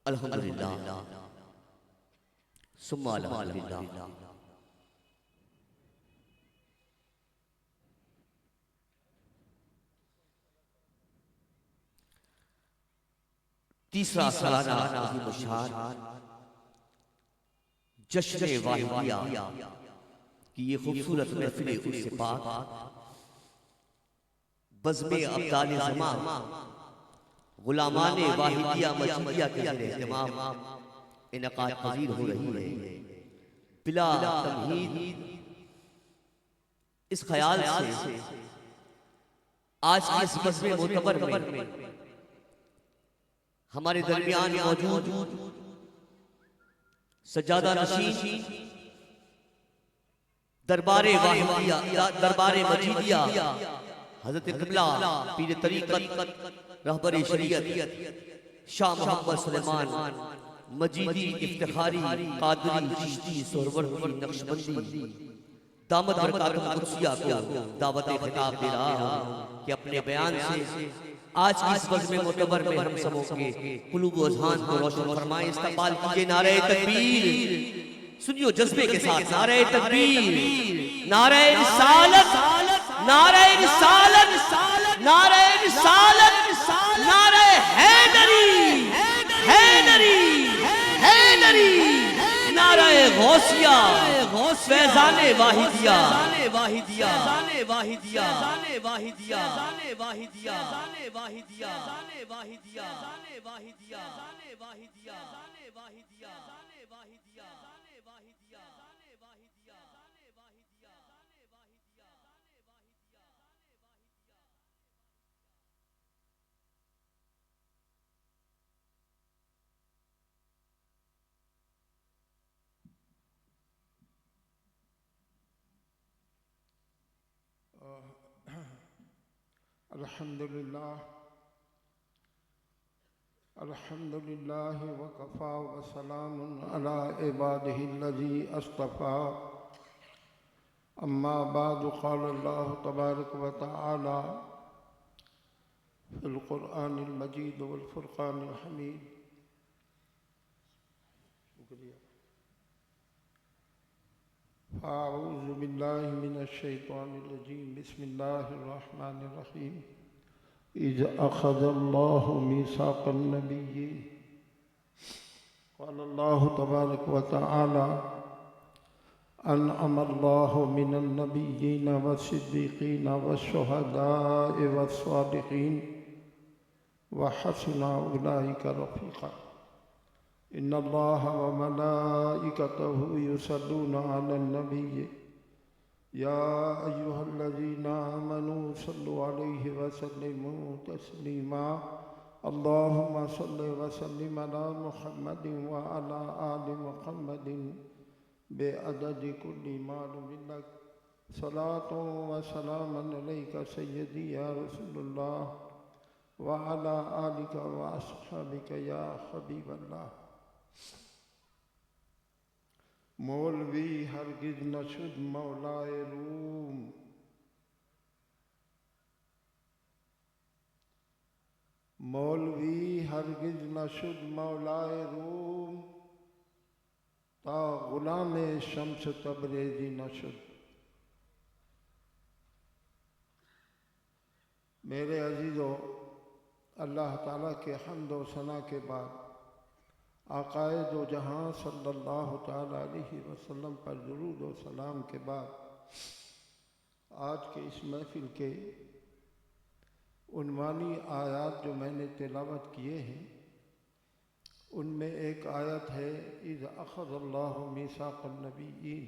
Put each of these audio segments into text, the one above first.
الحمدللہ ثم الحمدللہ۔ تیسرا سالانہ عظیم الشان جشن واحدیہ کی یہ خوبصورت محفل عرس پاک بزم ابدال زمان غلامان واحدیہ مجیدیہ کے زیر اہتمام انعقاد پذیر ہو رہی ہے۔ بلا تمہید اس خیال سے آج کی اس بزم معتبر میں ہمارے درمیان موجود سجادہ نشین دربار واحدیہ دربار مجیدیہ حضرت قبلہ پیر طریقت رہبر شریعت شاہ محمد سلیمان مجیدی افتخاری قادری چشتی سہروردی نقشبندی دامت برکاتہ قدسیہ کو دعوت خطاب دے رہا ہوں کہ اپنے بیان سے آج کی اس بزم معتبر میں ہم سبوں کے قلوب و اذہان کو روشن فرمائیں۔ استقبال کیجئے نعرہ تکبیر، سنیو جذبے کے ساتھ نعرہ تکبیر، نعرہ رسالت، نعرہ رسالت، نعرہ رسالت، نعرہ حیدری، حیدری، حیدری، نعرہ غوثیہ، فیضان واحدیہ، واحدیہ، واحدیہ، واحدیہ، واحدیہ، واحدیہ، واحدیہ، واحدیہ، واحدیہ، واحدیہ۔ الحمدللہ الحمدللہ وکفا وسلام علی عبادہ الذی اصطفیٰ اما بعد قال اللہ تبارک و تعالی فی القرآن المجید والفرقان الحمید۔ اعوذ باللہ من الشیطان الرجیم بسم اللہ الرحمن الرحیم۔ اذ اخذ اللہ میثاق النبیین قال اللہ تبارک و تعالی انعم اللہ من النبیین والصدیقین والشہداء والصالحین وحسن اولئک رفیقا۔ ان اللہ وملائکتہ یصلون علی النبی یا ایہا الذین آمنوا صلوا علیہ وسلموا تسلیما۔ اللہم صل وسلم علی محمد وعلی آل محمد بعدد کل معلوم لک۔ صلاۃ و سلام علیک سیدی یا رسول اللہ وعلی آلک و اصحابک یا حبیب اللہ۔ مولوی ہرگز نہ شد مولائے روم، مولوی ہرگز نہ شد مولائے روم، تا غلام شمس تبریزی نہ شد۔ میرے عزیزو، اللہ تعالیٰ کے حمد و ثنا کے بعد آقائے دو جہاں صلی اللہ تعالیٰ علیہ وسلم پر درود و سلام کے بعد آج کے اس محفل کے عنوانی آیات جو میں نے تلاوت کیے ہیں ان میں ایک آیت ہے اذ اخذ اللہ میثاق النبیین۔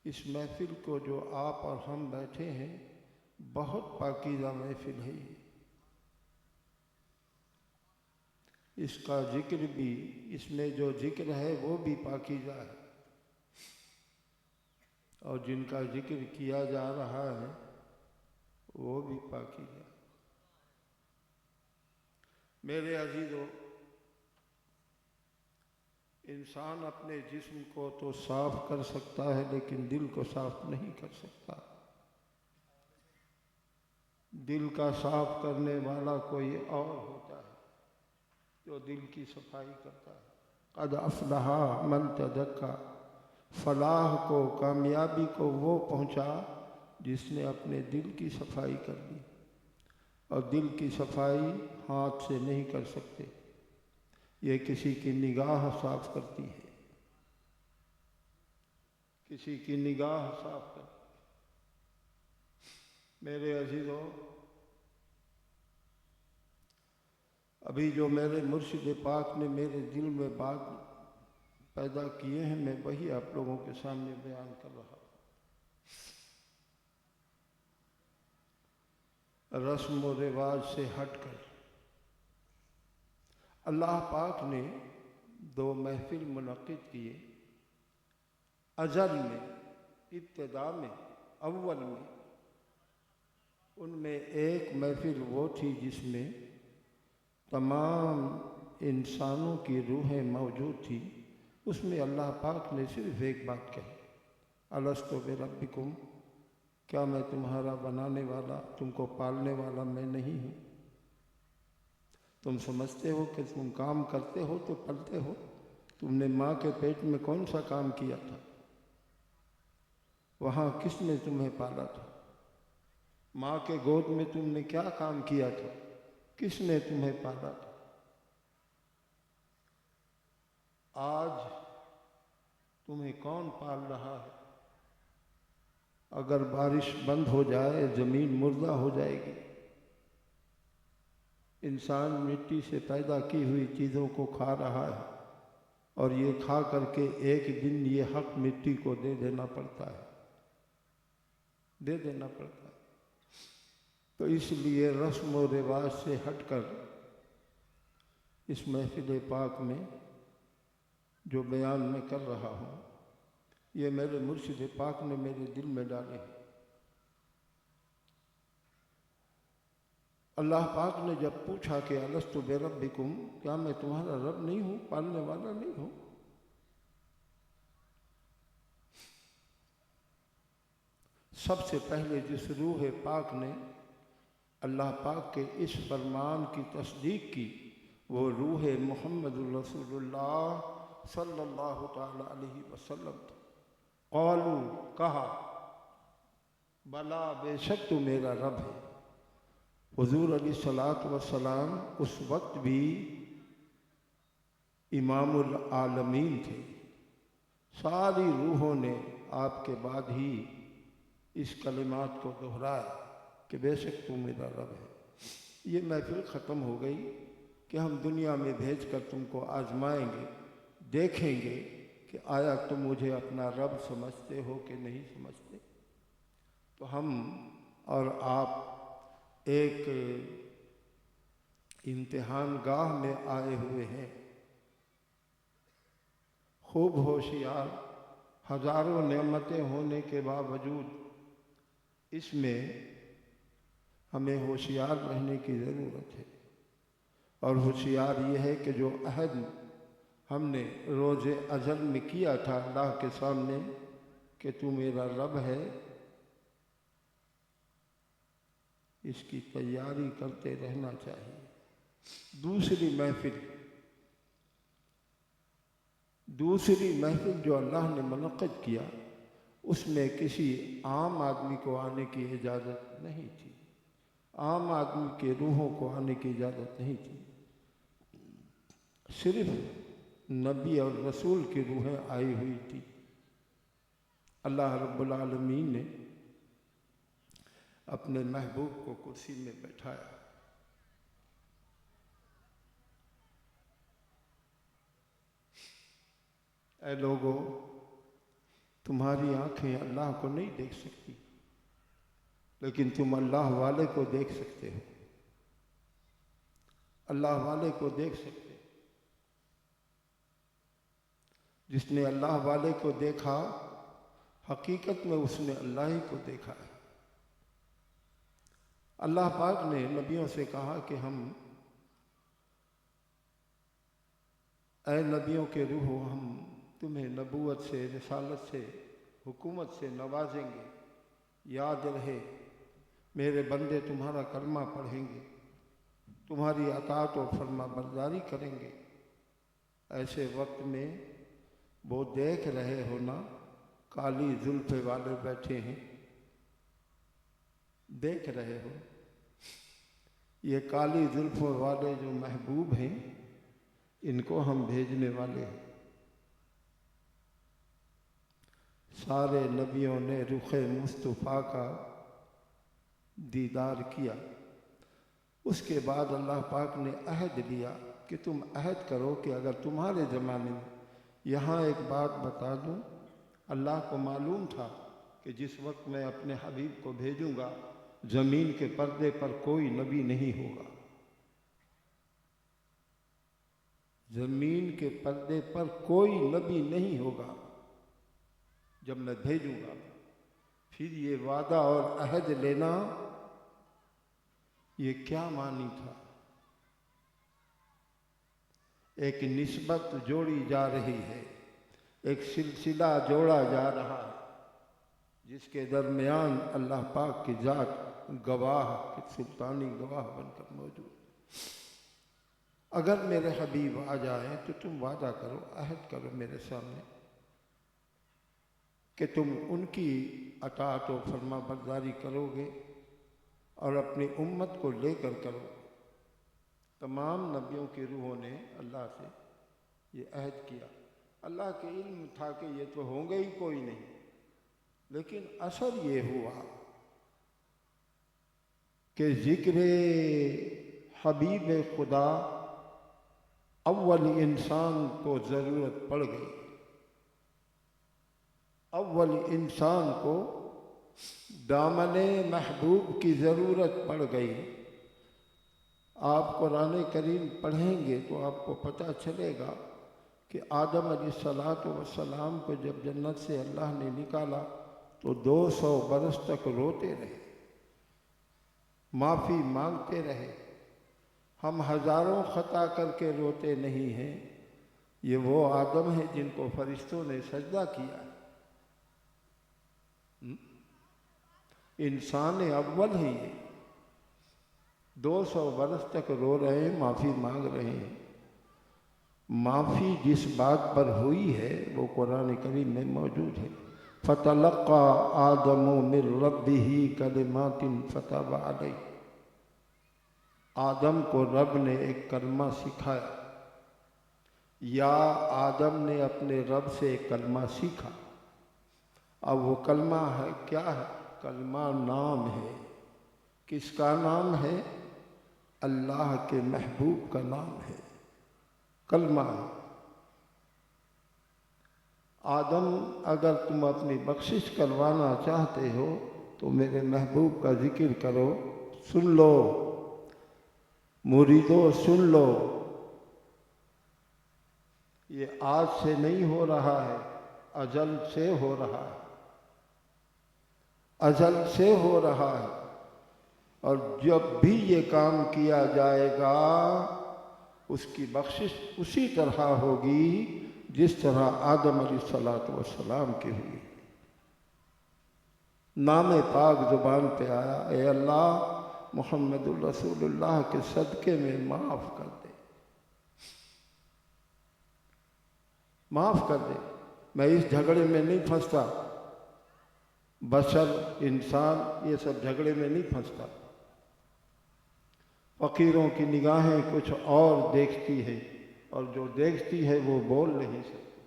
اس محفل کو جو آپ اور ہم بیٹھے ہیں بہت پاکیزہ محفل ہے۔ اس کا ذکر بھی، اس میں جو ذکر ہے وہ بھی پاکیزہ ہے، اور جن کا ذکر کیا جا رہا ہے وہ بھی پاکیزہ۔ میرے عزیزو، انسان اپنے جسم کو تو صاف کر سکتا ہے لیکن دل کو صاف نہیں کر سکتا۔ دل کا صاف کرنے والا کوئی اور ہوتا ہے جو دل کی صفائی کرتا ہے۔ قد افلح من تزکا، فلاح کو، کامیابی کو وہ پہنچا جس نے اپنے دل کی صفائی کر لی، اور دل کی صفائی ہاتھ سے نہیں کر سکتے، یہ کسی کی نگاہ صاف کرتی ہے، کسی کی نگاہ صاف کرتی ہے۔ میرے عزیزو، ابھی جو میرے مرشد پاک نے میرے دل میں بات پیدا کیے ہیں، میں وہی آپ لوگوں کے سامنے بیان کر رہا ہوں۔ رسم و رواج سے ہٹ کر اللہ پاک نے 2 محفل منعقد کیے، ازل میں، ابتدا میں، اول میں۔ ان میں ایک محفل وہ تھی جس میں تمام انسانوں کی روحیں موجود تھی، اس میں اللہ پاک نے صرف ایک بات کہی، الستُ بربکم، کیا میں تمہارا بنانے والا، تم کو پالنے والا میں نہیں ہوں؟ تم سمجھتے ہو کہ تم کام کرتے ہو تو پلتے ہو؟ تم نے ماں کے پیٹ میں کون سا کام کیا تھا؟ وہاں کس نے تمہیں پالا تھا؟ ماں کے گود میں تم نے کیا کام کیا تھا؟ کس نے تمہیں پالا تھا؟ آج تمہیں کون پال رہا ہے؟ اگر بارش بند ہو جائے زمین مردہ ہو جائے گی۔ انسان مٹی سے پیدا کی ہوئی چیزوں کو کھا رہا ہے، اور یہ کھا کر کے ایک دن یہ حق مٹی کو دے دینا پڑتا ہے، دے دینا پڑتا ہے۔ تو اس لیے رسم و رواج سے ہٹ کر اس محفل پاک میں جو بیان میں کر رہا ہوں، یہ میرے مرشد پاک نے میرے دل میں ڈالے ہیں۔ اللہ پاک نے جب پوچھا کہ الستُ بربکم، کیا میں تمہارا رب نہیں ہوں، پالنے والا نہیں ہوں؟ سب سے پہلے جس روح پاک نے اللہ پاک کے اس فرمان کی تصدیق کی، وہ روح محمد رسول اللہ صلی اللہ تعالی علیہ وسلم تھا۔ قالو، کہا، بلا، بے شک تو میرا رب ہے۔ حضور علیہ الصلاۃ والسلام اس وقت بھی امام العالمین تھے، ساری روحوں نے آپ کے بعد ہی اس کلمات کو دہرایا کہ بے شک تو میرا رب ہے۔ یہ محفل ختم ہو گئی کہ ہم دنیا میں بھیج کر تم کو آزمائیں گے، دیکھیں گے کہ آیا تم مجھے اپنا رب سمجھتے ہو کہ نہیں سمجھتے۔ تو ہم اور آپ ایک امتحان گاہ میں آئے ہوئے ہیں، خوب ہوشیار، ہزاروں نعمتیں ہونے کے باوجود اس میں ہمیں ہوشیار رہنے کی ضرورت ہے۔ اور ہوشیار یہ ہے کہ جو عہد ہم نے روز ازل میں کیا تھا اللہ کے سامنے کہ تو میرا رب ہے، اس کی تیاری کرتے رہنا چاہیے۔ دوسری محفل جو اللہ نے منعقد کیا، اس میں کسی عام آدمی کو آنے کی اجازت نہیں تھی، عام آدمی کے روحوں کو آنے کی اجازت نہیں تھی، صرف نبی اور رسول کی روحیں آئی ہوئی تھی۔ اللہ رب العالمین نے اپنے محبوب کو کرسی میں بیٹھایا، اے لوگو، تمہاری آنکھیں اللہ کو نہیں دیکھ سکتی، لیکن تم اللہ والے کو دیکھ سکتے ہو، اللہ والے کو دیکھ سکتے ہو۔ جس نے اللہ والے کو دیکھا، حقیقت میں اس نے اللہ ہی کو دیکھا ہے۔ اللہ پاک نے نبیوں سے کہا کہ ہم، اے نبیوں کے روحو، ہم تمہیں نبوت سے، رسالت سے، حکومت سے نوازیں گے، یاد رہے میرے بندے تمہارا کلمہ پڑھیں گے، تمہاری اطاعت و فرما برداری کریں گے، ایسے وقت میں وہ دیکھ رہے ہو نا کالی زلف والے بیٹھے ہیں، دیکھ رہے ہو یہ کالی زلفوں والے جو محبوب ہیں، ان کو ہم بھیجنے والے ہیں۔ سارے نبیوں نے رخ مصطفیٰ کا دیدار کیا، اس کے بعد اللہ پاک نے عہد لیا کہ تم عہد کرو کہ اگر تمہارے زمانے میں، یہاں ایک بات بتا دوں، اللہ کو معلوم تھا کہ جس وقت میں اپنے حبیب کو بھیجوں گا زمین کے پردے پر کوئی نبی نہیں ہوگا، زمین کے پردے پر کوئی نبی نہیں ہوگا جب میں بھیجوں گا۔ پھر یہ وعدہ اور عہد لینا یہ کیا معنی تھا؟ ایک نسبت جوڑی جا رہی ہے، ایک سلسلہ جوڑا جا رہا ہے، جس کے درمیان اللہ پاک کی ذات گواہ، سلطانی گواہ بن کر موجود۔ اگر میرے حبیب آ جائیں تو تم وعدہ کرو، عہد کرو میرے سامنے کہ تم ان کی اطاعت و فرما برداری کرو گے اور اپنی امت کو لے کر کرو۔ تمام نبیوں کی روحوں نے اللہ سے یہ عہد کیا۔ اللہ کے علم تھا کہ یہ تو ہوں گے ہی کوئی نہیں، لیکن اثر یہ ہوا کہ ذکر حبیب خدا اول انسان کو ضرورت پڑ گئی، اول انسان کو دامن محبوب کی ضرورت پڑ گئی۔ آپ قرآن کریم پڑھیں گے تو آپ کو پتہ چلے گا کہ آدم علیہ السلام کو جب جنت سے اللہ نے نکالا تو 200 برس تک روتے رہے، معافی مانگتے رہے۔ ہم ہزاروں خطا کر کے روتے نہیں ہیں، یہ وہ آدم ہیں جن کو فرشتوں نے سجدہ کیا ہے۔ انسان اول ہی ہے، 200 برس تک رو رہے ہیں، معافی مانگ رہے ہیں۔ معافی جس بات پر ہوئی ہے وہ قرآن کریم میں موجود ہے۔ فَتَلَقَّى آدَمُ مِن رَبِّهِ كَلِمَاتٍ فَتَابَ عَلَيْهِ۔ آدم کو رب نے ایک کلمہ سکھایا، یا آدم نے اپنے رب سے ایک کلمہ سیکھا۔ اب وہ کلمہ ہے کیا ہے؟ کلمہ نام ہے۔ کس کا نام ہے؟ اللہ کے محبوب کا نام ہے، کلمہ ہے۔ آدم اگر تم اپنی بخشش کروانا چاہتے ہو تو میرے محبوب کا ذکر کرو، سن لو مریدو، سن لو۔ یہ آج سے نہیں ہو رہا ہے، ازل سے ہو رہا ہے، ازل سے ہو رہا ہے۔ اور جب بھی یہ کام کیا جائے گا اس کی بخشش اسی طرح ہوگی جس طرح آدم علیہ السلام کی ہوئی۔ نام پاک زبان پہ آیا، اے اللہ محمد الرسول اللہ کے صدقے میں معاف کر دے، معاف کر دے۔ میں اس جھگڑے میں نہیں پھنستا، بشر انسان یہ سب جھگڑے میں نہیں پھنستا۔ فقیروں کی نگاہیں کچھ اور دیکھتی ہے، اور جو دیکھتی ہے وہ بول نہیں سکتی۔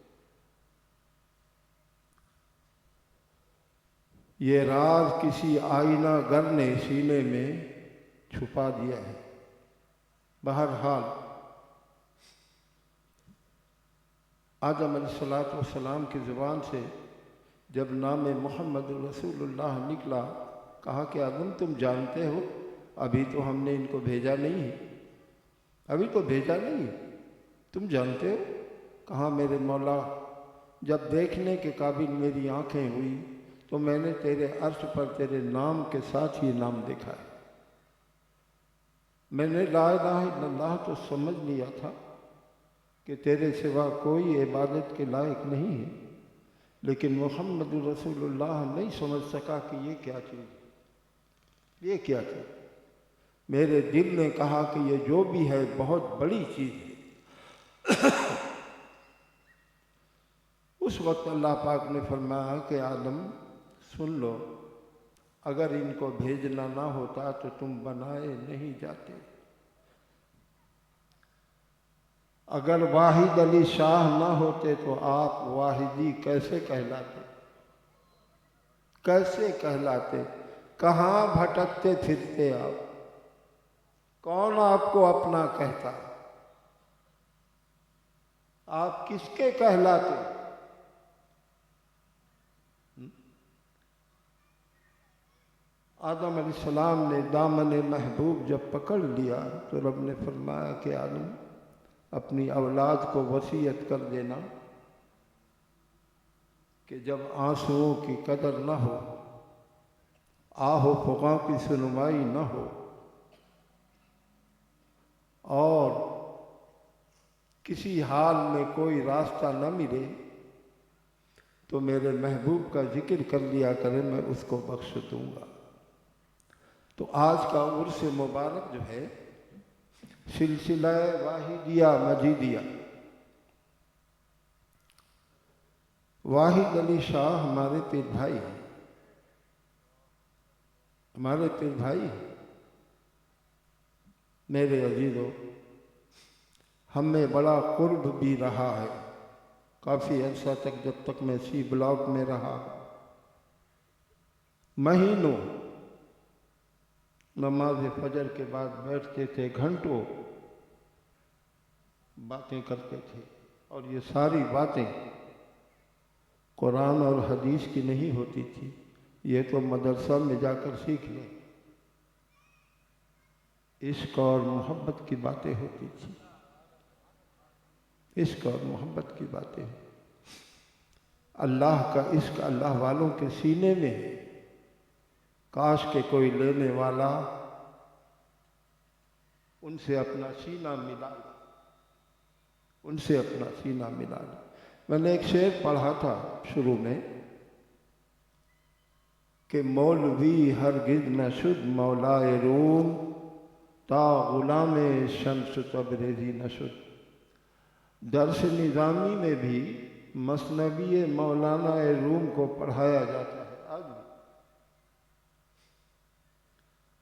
یہ راز کسی آئینہ گر نے سینے میں چھپا دیا ہے۔ بہرحال آدم علیہ السلام کی زبان سے جب نام محمد رسول اللہ نکلا، کہا کہ آدم تم جانتے ہو ابھی تو ہم نے ان کو بھیجا نہیں ہے، ابھی تو بھیجا نہیں ہے، تم جانتے ہو؟ کہا میرے مولا جب دیکھنے کے قابل میری آنکھیں ہوئی تو میں نے تیرے عرش پر تیرے نام کے ساتھ ہی نام دیکھا ہے۔ میں نے لا الہ الا اللہ تو سمجھ لیا تھا کہ تیرے سوا کوئی عبادت کے لائق نہیں ہے، لیکن محمد رسول اللہ نہیں سمجھ سکا کہ یہ کیا چیز ہے۔ یہ کیا تھا؟ میرے دل نے کہا کہ یہ جو بھی ہے بہت بڑی چیز ہے۔ اس وقت اللہ پاک نے فرمایا کہ آدم سن لو، اگر ان کو بھیجنا نہ ہوتا تو تم بنائے نہیں جاتے۔ اگر واحد علی شاہ نہ ہوتے تو آپ واحدی کیسے کہلاتے؟ کیسے کہلاتے؟ کہاں بھٹکتے پھرتے آپ؟ کون آپ کو اپنا کہتا؟ آپ کس کے کہلاتے؟ آدم علیہ السلام نے دامن محبوب جب پکڑ لیا تو رب نے فرمایا کہ آدم اپنی اولاد کو وصیت کر دینا کہ جب آنسوؤں کی قدر نہ ہو، آہ و فغاں کی سنوائی نہ ہو، اور کسی حال میں کوئی راستہ نہ ملے تو میرے محبوب کا ذکر کر لیا کرے، میں اس کو بخش دوں گا۔ تو آج کا عرس مبارک جو ہے سلسلہ واحدیہ مجیدیہ، واحد علی شاہ ہمارے پیر بھائی ہیں، ہمارے پیر بھائی ہیں۔ میرے عزیزو، ہم میں بڑا قرب بھی رہا ہے کافی عرصہ تک، جب تک میں سی بلاک میں رہا، مہینوں نماز فجر کے بعد بیٹھتے تھے، گھنٹوں باتیں کرتے تھے، اور یہ ساری باتیں قرآن اور حدیث کی نہیں ہوتی تھی، یہ تو مدرسہ میں جا کر سیکھ لیں، عشق اور محبت کی باتیں ہوتی تھی، عشق اور محبت کی باتیں۔ اللہ کا عشق اللہ والوں کے سینے میں ہے، کاش کہ کوئی لینے والا ان سے اپنا سینہ ملا لے، ان سے اپنا سینہ ملا لے۔ میں نے ایک شعر پڑھا تھا شروع میں کہ مولوی ہرگز نہ شد مولائے روم، تا غلام شمس تبریزی نہ شد۔ درس نظامی میں بھی مثنوی مولانا روم کو پڑھایا جاتا ہے آج بھی۔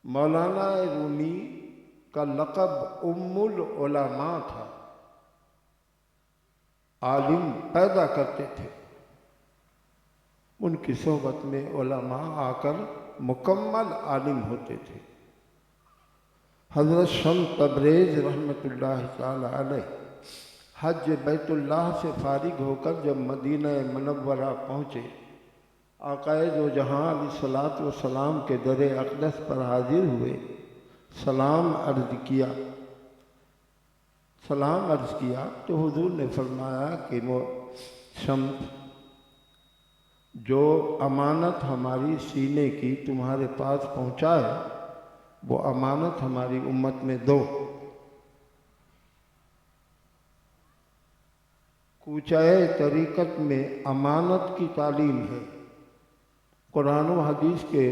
مولانا رومی کا لقب ام العلماء تھا، عالم پیدا کرتے تھے، ان کی صحبت میں علماء آ کر مکمل عالم ہوتے تھے۔ حضرت شمس تبریز رحمۃ اللہ تعالی علیہ حج بیت اللہ سے فارغ ہو کر جب مدینہ منورہ پہنچے، آقا دو جہاں علیہ الصلوۃ والسلام کے در اقدس پر حاضر ہوئے، سلام عرض کیا، سلام عرض کیا تو حضور نے فرمایا کہ وہ شمس، جو امانت ہماری سینے کی تمہارے پاس پہنچا ہے وہ امانت ہماری امت میں دو۔ کوچۂ طریقت میں امانت کی تعلیم ہے، قرآن و حدیث کے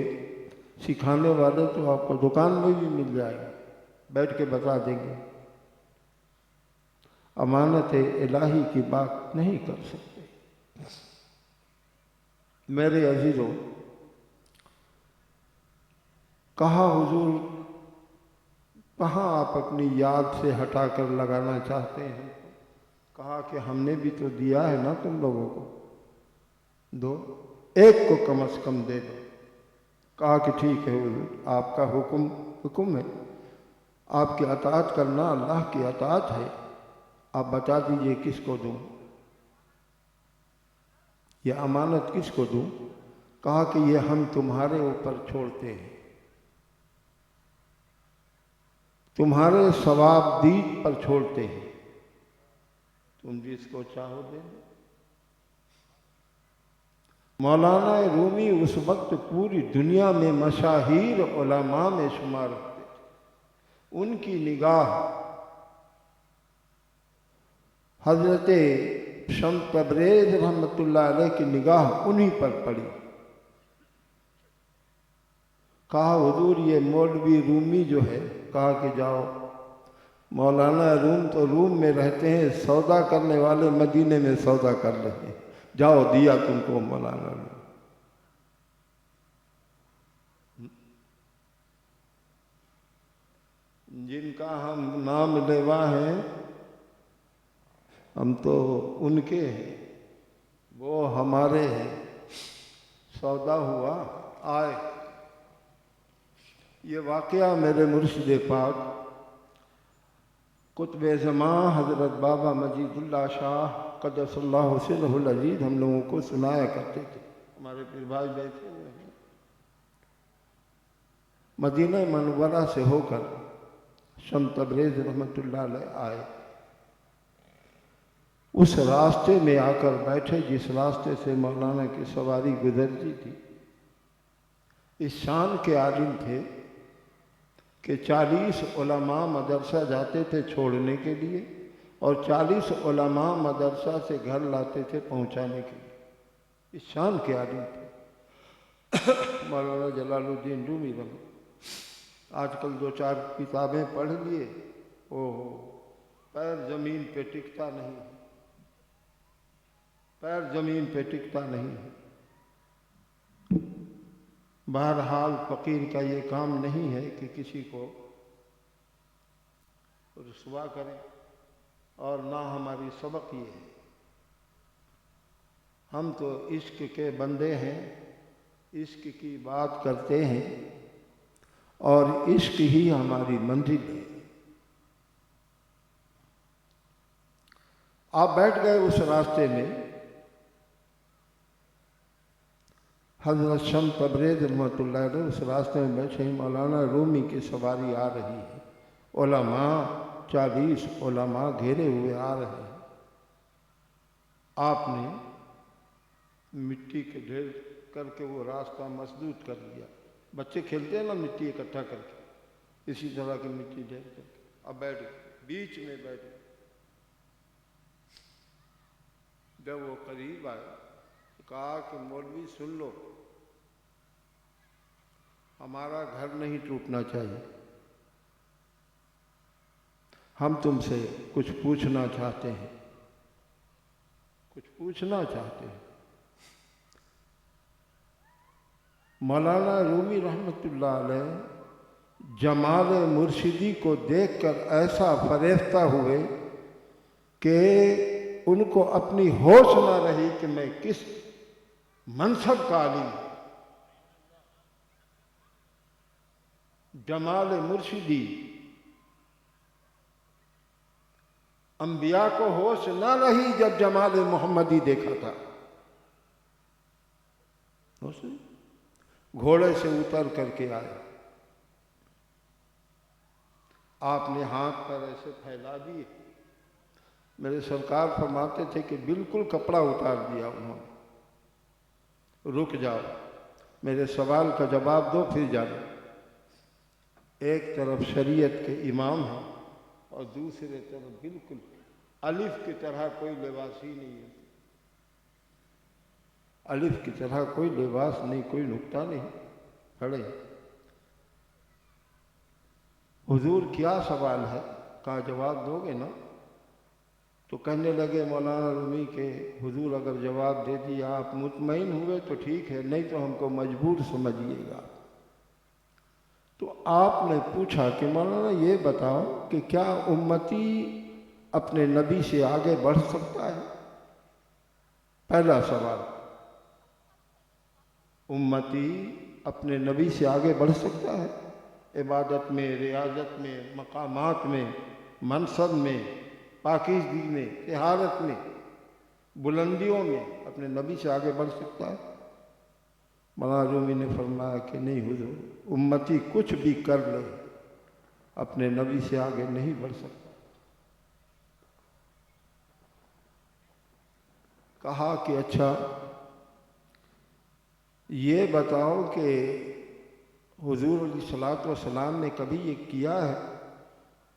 سکھانے والے تو آپ کو دکان میں بھی مل جائے گا، بیٹھ کے بتا دیں گے، امانت الہی کی بات نہیں کر سکتے۔ میرے عزیزو، کہا حضور کہاں آپ اپنی یاد سے ہٹا کر لگانا چاہتے ہیں؟ کہا کہ ہم نے بھی تو دیا ہے نا تم لوگوں کو، دو، ایک کو کم از کم دے دو۔ کہا کہ ٹھیک ہے حضور، آپ کا حکم ہے، آپ کی اطاعت کرنا اللہ کی اطاعت ہے، آپ بتا دیجئے کس کو دوں، یہ امانت کس کو دوں؟ کہا کہ یہ ہم تمہارے اوپر چھوڑتے ہیں، تمہارے ثواب دید پر چھوڑتے ہیں، تم جس کو چاہو دے دو۔ مولانا رومی اس وقت پوری دنیا میں مشاہیر علماء میں شمار ہوتے تھے، ان کی نگاہ حضرت شمس تبریز رحمۃ اللہ علیہ کی نگاہ انہی پر پڑی۔ کہا حضور یہ مولوی رومی جو ہے، کہا کہ جاؤ، مولانا روم تو روم میں رہتے ہیں، سودا کرنے والے مدینے میں سودا کر رہے ہیں، جاؤ دیا تم کو مولانا روم۔ جن کا ہم نام لیوا ہیں، ہم تو ان کے ہیں، وہ ہمارے ہیں، سودا ہوا آئے۔ یہ واقعہ میرے مرشد پاک قطب زمان حضرت بابا مجید اللہ شاہ قدس اللہ سرہ العزیز ہم لوگوں کو سنایا کرتے تھے۔ ہمارے پیر بھائی بیٹھے ہوئے ہیں۔ مدینہ منورہ سے ہو کر شم تبریز رحمۃ اللہ علیہ آئے، اس راستے میں آ کر بیٹھے جس راستے سے مولانا کی سواری گزرتی تھی۔ اس شان کے عالم تھے کہ 40 علماء مدرسہ جاتے تھے چھوڑنے کے لیے، اور 40 علماء مدرسہ سے گھر لاتے تھے پہنچانے کے لیے۔ اس شان کے عالم تھے مولانا جلال الدین رومی رحمۃ۔ آج کل 2-4 کتابیں پڑھ لیے، پیر زمین پہ ٹکتا نہیں، پیر زمین پہ ٹکتا نہیں۔ بہرحال فقیر کا یہ کام نہیں ہے کہ کسی کو رسوا کرے، اور نہ ہماری سبق یہ ہے۔ ہم تو عشق کے بندے ہیں، عشق کی بات کرتے ہیں، اور عشق ہی ہماری منزل ہے۔ آپ بیٹھ گئے اس راستے میں، حضرت شم تبریز رحمۃ اللہ علیہ اس راستے میں بیٹھے، مولانا رومی کی سواری آ رہی ہے، علماء 40 علماء گھیرے ہوئے آ رہے ہیں۔ آپ نے مٹی کے ڈھیر کر کے وہ راستہ مسدود کر دیا۔ بچے کھیلتے ہیں نا مٹی اکٹھا کر کے، اسی طرح کی مٹی ڈھیر کر کے اب بیٹھ گئے، بیچ میں بیٹھ گئے۔ جب وہ قریب آئے تو کہا کہ مولوی سن لو، ہمارا گھر نہیں ٹوٹنا چاہیے، ہم تم سے کچھ پوچھنا چاہتے ہیں، کچھ پوچھنا چاہتے ہیں۔ مولانا رومی رحمۃ اللہ علیہ جمال مرشدی کو دیکھ کر ایسا فریفتہ ہوئے کہ ان کو اپنی ہوش نہ رہی کہ میں کس منصب کا عالم ہوں۔ جمال مرشدی، انبیاء کو ہوش نہ رہی جب جمال محمدی دیکھا تھا۔ گھوڑے سے اتر کر کے آئے، آپ نے ہاتھ پر ایسے پھیلا دیے۔ میرے سرکار فرماتے تھے کہ بالکل کپڑا اتار دیا انہوں نے، رک جاؤ، میرے سوال کا جواب دو پھر جانا۔ ایک طرف شریعت کے امام ہیں اور دوسرے طرف بالکل الف کی طرح کوئی لباس ہی نہیں ہے، الف کی طرح کوئی لباس نہیں، کوئی نقطہ نہیں، کھڑے۔ حضور کیا سوال ہے؟ کہا جواب دو گے نا؟ تو کہنے لگے مولانا رومی کہ حضور اگر جواب دے دیا آپ مطمئن ہوئے تو ٹھیک ہے، نہیں تو ہم کو مجبور سمجھیے گا۔ تو آپ نے پوچھا کہ مولانا یہ بتاؤ کہ کیا امتی اپنے نبی سے آگے بڑھ سکتا ہے؟ پہلا سوال، امتی اپنے نبی سے آگے بڑھ سکتا ہے؟ عبادت میں، ریاضت میں، مقامات میں، منصب میں، پاکیزگی میں، طہارت میں، بلندیوں میں اپنے نبی سے آگے بڑھ سکتا ہے؟ مولانا رومی نے فرمایا کہ نہیں حضور، امتی کچھ بھی کر لے اپنے نبی سے آگے نہیں بڑھ سکتا۔ کہا کہ اچھا یہ بتاؤ کہ حضور علیہ الصلوۃ والسلام نے کبھی یہ کیا ہے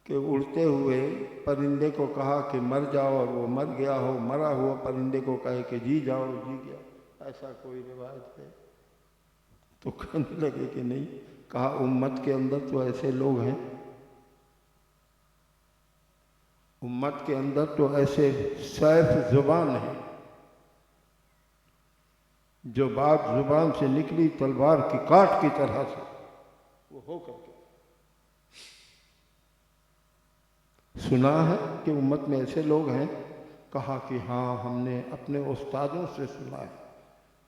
کہ اڑتے ہوئے پرندے کو کہا کہ مر جاؤ اور وہ مر گیا ہو، مرا ہوا پرندے کو کہے کہ جی جاؤ جی گیا؟ ایسا کوئی روایت ہے؟ تو کہنے لگے کہ نہیں۔ کہا امت کے اندر تو ایسے لوگ ہیں، امت کے اندر تو ایسے سیف زبان ہیں جو بات زبان سے نکلی تلوار کی کاٹ کی طرح سے وہ ہو کر کے سنا ہے کہ امت میں ایسے لوگ ہیں؟ کہا کہ ہاں، ہم نے اپنے استادوں سے سنا ہے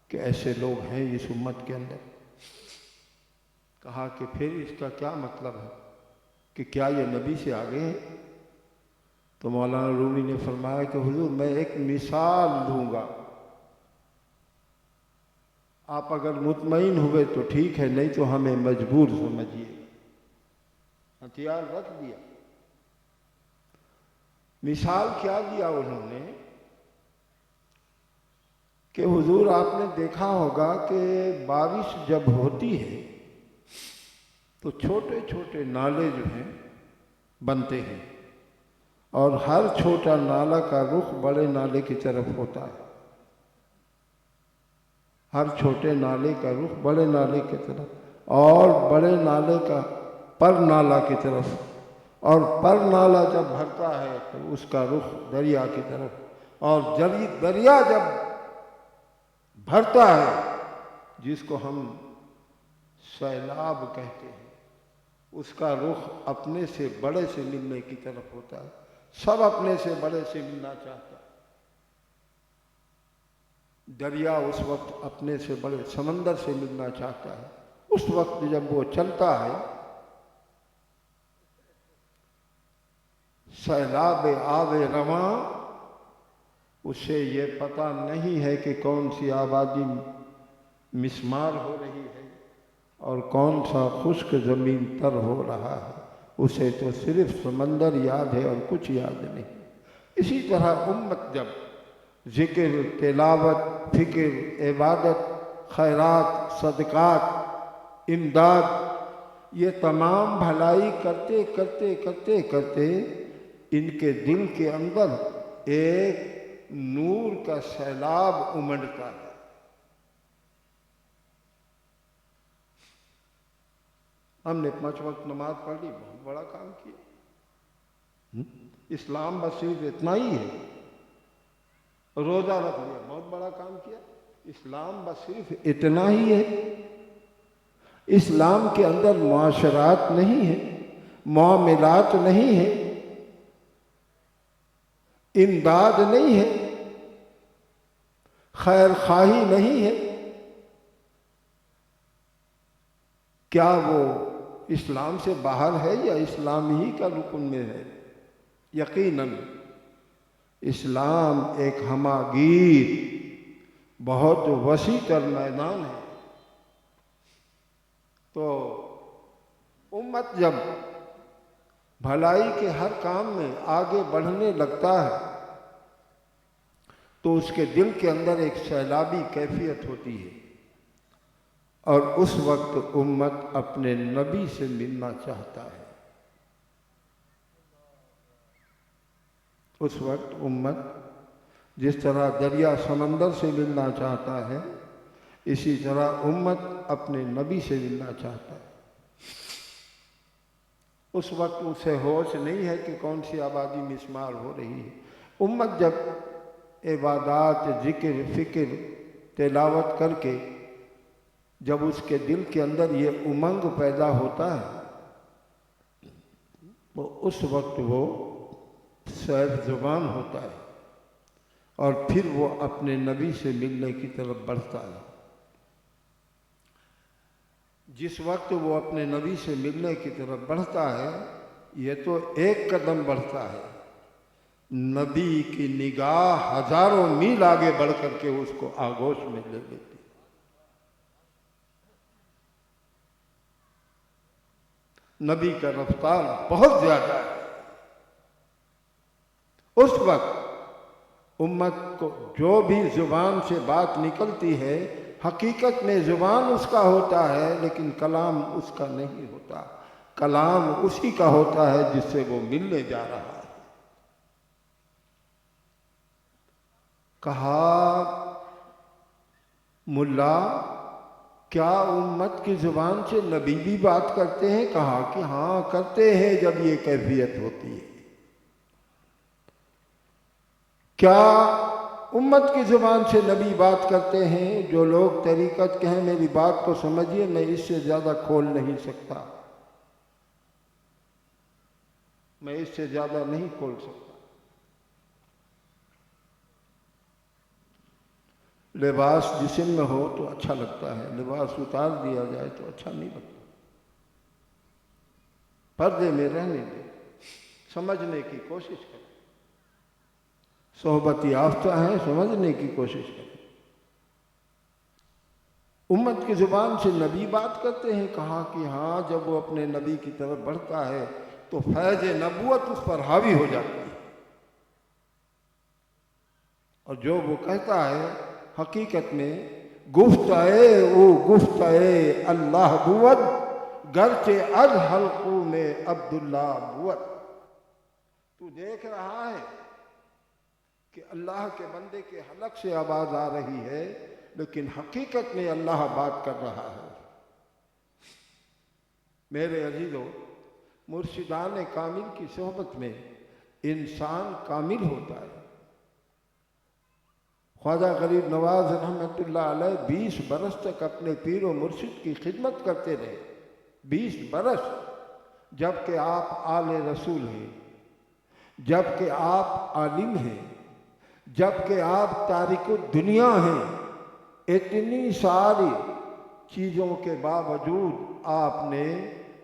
کہ ایسے لوگ ہیں اس امت کے اندر۔ کہا کہ پھر اس کا کیا مطلب ہے کہ کیا یہ نبی سے آگے ہیں؟ تو مولانا رومی نے فرمایا کہ حضور میں ایک مثال دوں گا، آپ اگر مطمئن ہوئے تو ٹھیک ہے، نہیں تو ہمیں مجبور سمجھیے۔ ہتھیار رکھ دیا۔ مثال کیا دیا انہوں نے کہ حضور آپ نے دیکھا ہوگا کہ بارش جب ہوتی ہے تو چھوٹے چھوٹے نالے جو ہیں بنتے ہیں، اور ہر چھوٹا نالا کا رخ بڑے نالے کی طرف ہوتا ہے، ہر چھوٹے نالے کا رخ بڑے نالے کی طرف، اور بڑے نالے کا پر نالا کی طرف، اور پر نالا جب بھرتا ہے تو اس کا رخ دریا کی طرف، اور دریا جب بھرتا ہے جس کو ہم سیلاب کہتے ہیں، اس کا رخ اپنے سے بڑے سے ملنے کی طرف ہوتا ہے۔ سب اپنے سے بڑے سے ملنا چاہتا ہے۔ دریا اس وقت اپنے سے بڑے سمندر سے ملنا چاہتا ہے۔ اس وقت جب وہ چلتا ہے، سیلاب آب رواں، اسے یہ پتہ نہیں ہے کہ کون سی آبادی مسمار ہو رہی ہے اور کون سا خشک زمین تر ہو رہا ہے، اسے تو صرف سمندر یاد ہے اور کچھ یاد نہیں۔ اسی طرح امت جب ذکر، تلاوت، فکر، عبادت، خیرات، صدقات، امداد، یہ تمام بھلائی کرتے کرتے کرتے کرتے ان کے دل کے اندر ایک نور کا سیلاب امڑتا ہے۔ ہم نے 5 وقت نماز پڑھ لی، بہت بڑا کام کیا۔ اسلام بس صرف اتنا ہی ہے۔ روزہ رکھ لیا، بہت بڑا کام کیا۔ اسلام بس صرف اتنا ہی ہے۔ اسلام کے اندر معاشرات نہیں ہے، معاملات نہیں ہے، امداد نہیں ہے، خیر خواہی نہیں ہے۔ کیا وہ اسلام سے باہر ہے یا اسلام ہی کا رکن میں ہے؟ یقیناً اسلام ایک ہماگیر بہت وسیع تر میدان ہے۔ تو امت جب بھلائی کے ہر کام میں آگے بڑھنے لگتا ہے تو اس کے دل کے اندر ایک سیلابی کیفیت ہوتی ہے، اور اس وقت امت اپنے نبی سے ملنا چاہتا ہے۔ اس وقت امت جس طرح دریا سمندر سے ملنا چاہتا ہے، اسی طرح امت اپنے نبی سے ملنا چاہتا ہے۔ اس وقت اسے ہوش نہیں ہے کہ کون سی آبادی مسمار ہو رہی ہے۔ امت جب عبادات، ذکر، فکر، تلاوت کر کے جب اس کے دل کے اندر یہ امنگ پیدا ہوتا ہے تو اس وقت وہ سیف زبان ہوتا ہے، اور پھر وہ اپنے نبی سے ملنے کی طرف بڑھتا ہے۔ جس وقت وہ اپنے نبی سے ملنے کی طرف بڑھتا ہے، یہ تو ایک قدم بڑھتا ہے، نبی کی نگاہ ہزاروں میل آگے بڑھ کر کے اس کو آغوش میں لے لیتی۔ نبی کا رفتار بہت زیادہ ہے۔ اس وقت امت کو جو بھی زبان سے بات نکلتی ہے، حقیقت میں زبان اس کا ہوتا ہے لیکن کلام اس کا نہیں ہوتا۔ کلام اسی کا ہوتا ہے جس سے وہ ملنے جا رہا ہے۔ کہا ملا کیا امت کی زبان سے نبی بھی بات کرتے ہیں؟ کہا کہ ہاں کرتے ہیں جب یہ کیفیت ہوتی ہے۔ کیا امت کی زبان سے نبی بات کرتے ہیں؟ جو لوگ طریقت کے ہیں میری بات کو سمجھیے، میں اس سے زیادہ کھول نہیں سکتا، میں اس سے زیادہ نہیں کھول سکتا۔ لباس جسم میں ہو تو اچھا لگتا ہے، لباس اتار دیا جائے تو اچھا نہیں لگتا۔ پردے میں رہنے دیں، سمجھنے کی کوشش کریں، صحبت یافتہ ہیں سمجھنے کی کوشش کریں۔ امت کی زبان سے نبی بات کرتے ہیں؟ کہا کہ ہاں جب وہ اپنے نبی کی طرف بڑھتا ہے تو فیض نبوت اس پر حاوی ہو جاتی ہے، اور جو وہ کہتا ہے حقیقت میں گفتائے او گفتائے اللہ بود، گرچہ از حلقوں میں عبداللہ بود۔ تو دیکھ رہا ہے کہ اللہ کے بندے کے حلق سے آواز آ رہی ہے، لیکن حقیقت میں اللہ بات کر رہا ہے۔ میرے عزیزو، مرشدان کامل کی صحبت میں انسان کامل ہوتا ہے۔ خواجہ غریب نواز رحمۃ اللہ علیہ 20 برس تک اپنے پیر و مرشد کی خدمت کرتے رہے، 20 برس، جبکہ آپ آل رسول ہیں، جبکہ آپ عالم ہیں، جبکہ آپ تارک الدنیا ہیں۔ اتنی ساری چیزوں کے باوجود آپ نے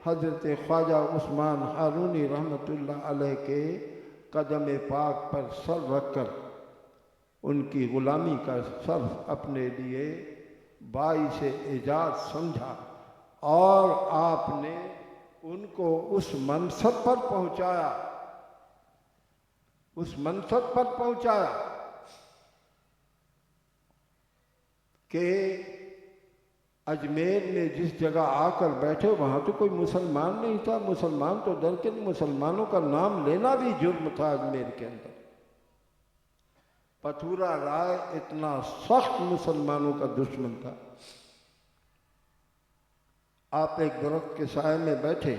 حضرت خواجہ عثمان ہارونی رحمۃ اللہ علیہ کے قدم پاک پر سر رکھ کر ان کی غلامی کا صرف اپنے لیے باعث اعجاز سمجھا، اور آپ نے ان کو اس منصب پر پہنچایا، اس منصب پر پہنچایا کہ اجمیر میں جس جگہ آ کر بیٹھے وہاں تو کوئی مسلمان نہیں تھا، مسلمان تو درکن مسلمانوں کا نام لینا بھی جرم تھا اجمیر کے اندر۔ پتھورا رائے اتنا سخت مسلمانوں کا دشمن تھا۔ آپ ایک درخت کے سائے میں بیٹھے،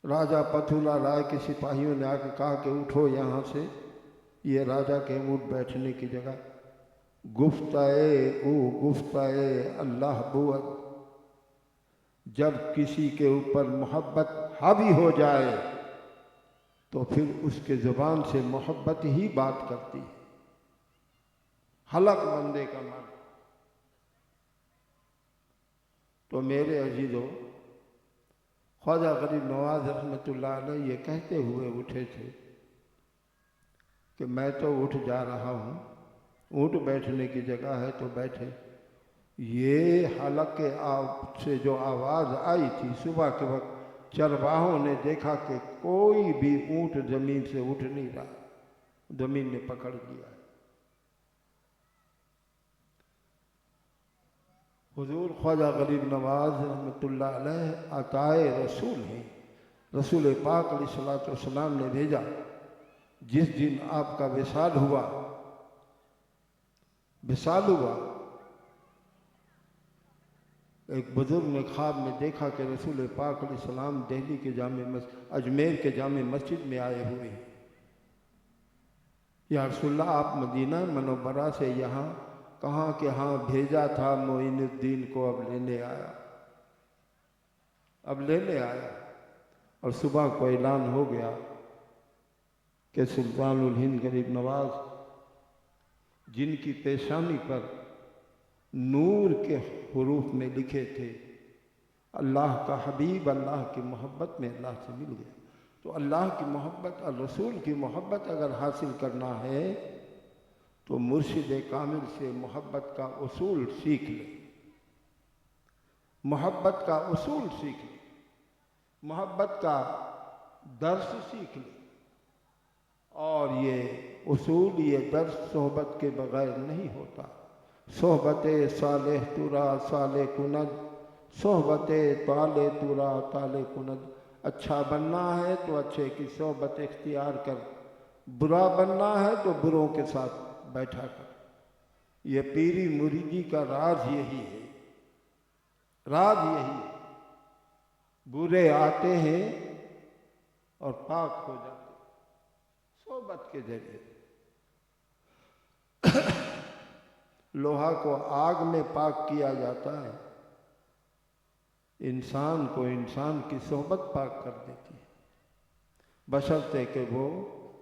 راجہ پتھورا رائے کے سپاہیوں نے آ کے کہا کہ اٹھو یہاں سے، یہ راجہ کے اونٹ بیٹھنے کی جگہ۔ گفتائے او گفتائے اللہ بود، جب کسی کے اوپر محبت حاوی ہو جائے تو پھر اس کے زبان سے محبت ہی بات کرتی ہے۔ حلق بندے کا مان۔ تو میرے عزیزو، خواجہ غریب نواز رحمۃ اللہ علیہ یہ کہتے ہوئے اٹھے تھے کہ میں تو اٹھ جا رہا ہوں، اونٹ بیٹھنے کی جگہ ہے تو بیٹھے۔ یہ حلق کے آپ سے جو آواز آئی تھی صبح کے وقت، چرواہوں نے دیکھا کہ کوئی بھی اونٹ زمین سے اٹھ نہیں رہا، زمین نے پکڑ لیا ہے۔ حضور خواجہ غریب نواز رحمۃ اللہ علیہ عطائے رسول ہیں، رسول پاک علیہ الصلوۃ والسلام نے بھیجا۔ جس دن آپ کا وصال ہوا، ایک بزرگ نے خواب میں دیکھا کہ رسول پاک علیہ السلام دہلی کے اجمیر کے جامع مسجد میں آئے ہوئے ہیں۔ یا رسول اللہ، آپ مدینہ منورہ سے یہاں؟ کہاں کہ ہاں بھیجا تھا معین الدین کو، اب لینے آیا۔ اور صبح کو اعلان ہو گیا کہ سلطان الہند غریب نواز، جن کی پیشانی پر نور کے حروف میں لکھے تھے اللہ کا حبیب، اللہ کی محبت میں اللہ سے مل گیا۔ تو اللہ کی محبت اور رسول کی محبت اگر حاصل کرنا ہے تو مرشد کامل سے محبت کا اصول سیکھ لے، محبت کا اصول سیکھ لے، محبت کا درس سیکھ لے۔ اور یہ اصول، یہ درس صحبت کے بغیر نہیں ہوتا۔ صحبت صالح ترا صالح کند، صحبت طالع ترا طالع کند۔ اچھا بننا ہے تو اچھے کی صحبت اختیار کر، برا بننا ہے تو بروں کے ساتھ بیٹھا کر۔ یہ پیری مریدی کا راز یہی ہے، راز یہی ہے۔ برے آتے ہیں اور پاک ہو جاتے ہیں صحبت کے ذریعے۔ لوہا کو آگ میں پاک کیا جاتا ہے، انسان کو انسان کی صحبت پاک کر دیتی ہے، بشرطے کہ وہ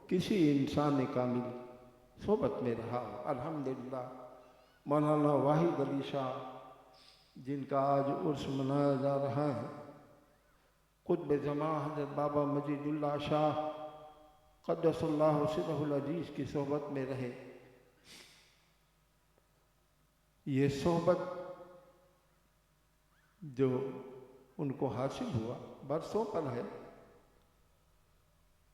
کسی انسان کامل صحبت میں رہا ہو۔ الحمدللہ مولانا واحد علی شاہ جن کا آج عرس منایا جا رہا ہے، قطب زمان حضرت بابا مجید اللہ شاہ قدس اللہ سرہ العزیز کی صحبت میں رہے۔ یہ صحبت جو ان کو حاصل ہوا برسوں پر ہے۔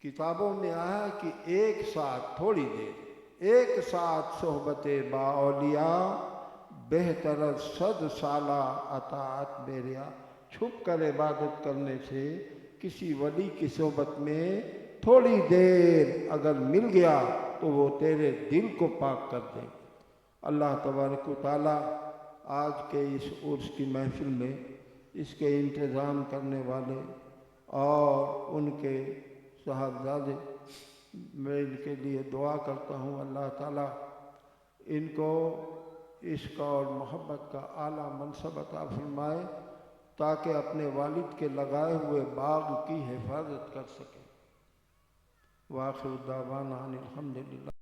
کتابوں میں آیا کہ ایک ساتھ تھوڑی دیر، ایک ساتھ صحبت با اولیاء بہتر از 100 سالہ اطاعت میریا۔ چھپ کر عبادت کرنے سے کسی ولی کی صحبت میں تھوڑی دیر اگر مل گیا تو وہ تیرے دل کو پاک کر دے۔ اللہ تبارک و تعالیٰ آج کے اس عرس کی محفل میں اس کے انتظام کرنے والے اور ان کے صاحبزادے، میں ان کے لیے دعا کرتا ہوں اللہ تعالیٰ ان کو عشق اور محبت کا اعلیٰ منصب عطا فرمائے تاکہ اپنے والد کے لگائے ہوئے باغ کی حفاظت کر سکے۔ وآخر دعوانا ان الحمدللہ۔